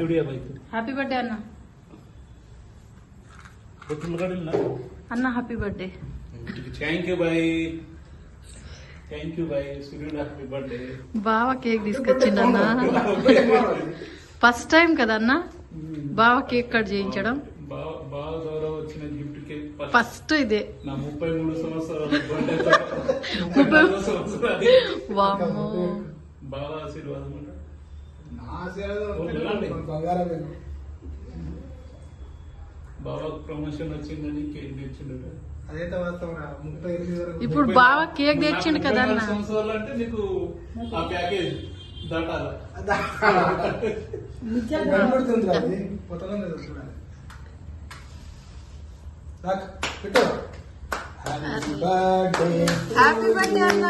Happy birthday అన్న. అన్న happy birthday. Thank you bye. Thank you bye. సూర్యుడు happy birthday. బావ కేక్ తీసుకొచ్చిండు అన్న. ఫస్ట్ టైం కదా అన్న బావ కేక్ కట్ చేయించడం. బాగా గౌరవ వచ్చిన గిఫ్ట్ కేక్ ఫస్ట్ ఇదే. నా 33 సంవత్సరాలు బర్త్డే. వామ్మో బాగా ఆశీర్వాదం. బాగా ప్రమోషన్ వచ్చిందని కేక్ తెచ్చిండు. ఇప్పుడు బాగా కేక్ తెచ్చిండు కదా అన్న. సంవత్సరాలు అంటే నీకు ఆ ప్యాకేజ్ దాటాల. హ్యాపీ బర్త్డే అన్న.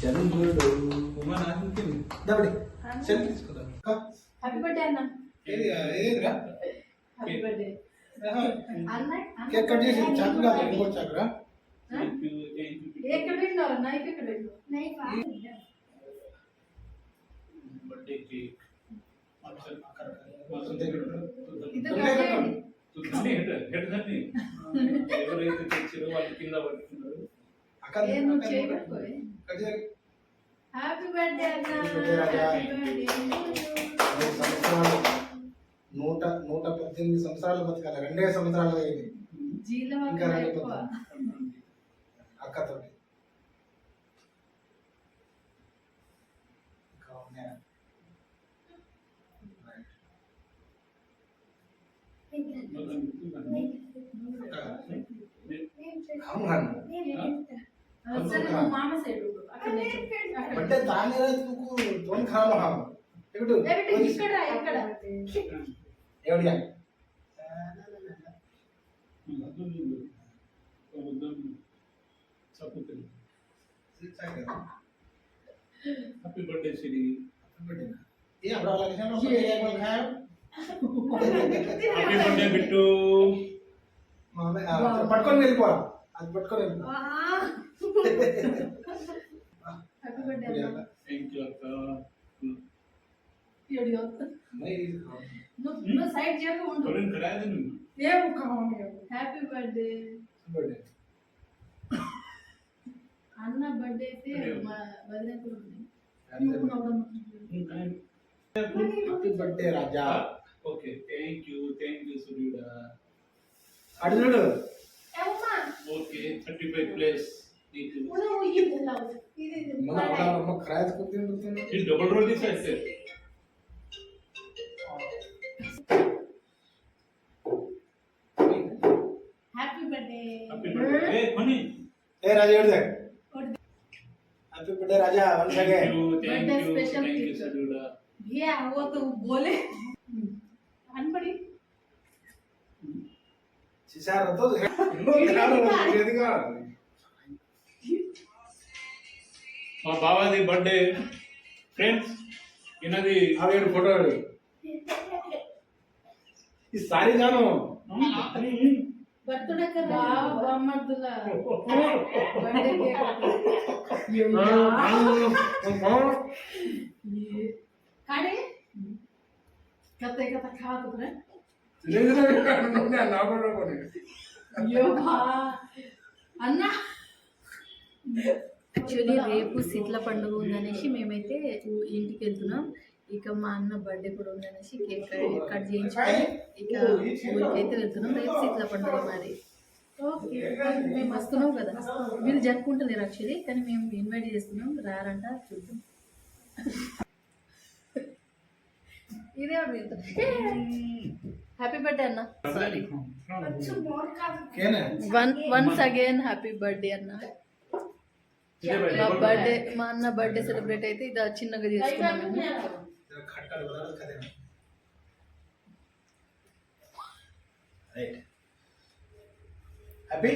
చంద్రుడు హ్యాపీ బర్త్డే అన్న. హ్యాపీ బర్త్డే కేక్ కట్ చేసి చాకురా ఇంకో చాకురా ఎక్కడ పెట్టినారు నైఫ్ ఎక్కడ పెట్టినారు నైఫ్ బర్త్డే కేక్ ఎవరైతే తెచ్చారో వాళ్ళు కింద పట్టుకున్నారు. హ్యాపీ బర్త్డే అన్న. 118 సంవత్సరాలు బతకాలి. 2 సంవత్సరాలు అయింది ఇంకా అక్కతో. बड्डे दाने तुको दोन खराब हा एकटू ఇక్కడ ఇక్కడ एवढ्या హ్యాపీ బర్త్డే శ్రీ. ये अपना वाला किसान लोग ये कौन खाया హ్యాపీ బర్త్డే బిట్టు. मामे पटकोन వెళ్ళిపో అది పట్టుకొని వెళ్ళిపో. హ్యాపీ బర్త్డే అన్న. థ్యాంక్ యూ అక్క. వీడియో నువ్వు సైడ్ చేయకు ఉండు. కొరిన్ కరాయదే నువ్వు. ఏం కావాలి. Happy birthday. బర్త్డే అన్న బర్త్డే అయితే మా వదిన కూడా ఉంది. Happy birthday Raja. Okay thank you సూర్యుడా. అడుగుడు ఓకే 35 ప్లేస్ నీకు. మన అమ్మ ఖరాజ్ కొట్టింది. ఈ డబుల్ రోల్ తీసేస్తే హ్యాపీ బర్త్డే. ఏ కొని ఏ రాజా ఎడుదే happy birthday Raja once again. Thank you సూర్యుడా. भैया वो तो बोले अनपढ़ी సిసార్ తో ఎదిగా మా బాబాది బర్త్డే ఫ్రెండ్స్. ఇనది ఆవేడు ఫోటో ఆడు ఈ సారీ జాను बर्थडे का बामर्दुला बर्थडे केक काढे कते कथा खा तो रे यो भा అన్నా. యాక్చువల్లీ రేపు శీతల పండుగ ఉందనేసి మేమైతే ఇంటికి వెళ్తున్నాం. ఇక మా అన్న బర్త్డే కూడా ఉందనేసి కేక్ కట్ చేయించుకొని ఇక ఊరికైతే వెళ్తున్నాం. రేపు శీతల పండుగ మరి. ఓకే మేము వస్తున్నాం కదా. మీరు జరుపుకుంటలేరు యాక్చువల్లీ, కానీ మేము ఇన్వైట్ చేస్తున్నాం. రారంట చూద్దాం. ఇదే హ్యాపీ బర్త్డే అన్న. వన్స్ అగైన్ హ్యాపీ బర్త్డే అన్న. మా బర్త్డే మా అన్న బర్త్డే సెలబ్రేట్ అయితే ఇది చిన్నగా చేసుకున్నాము. హ్యాపీ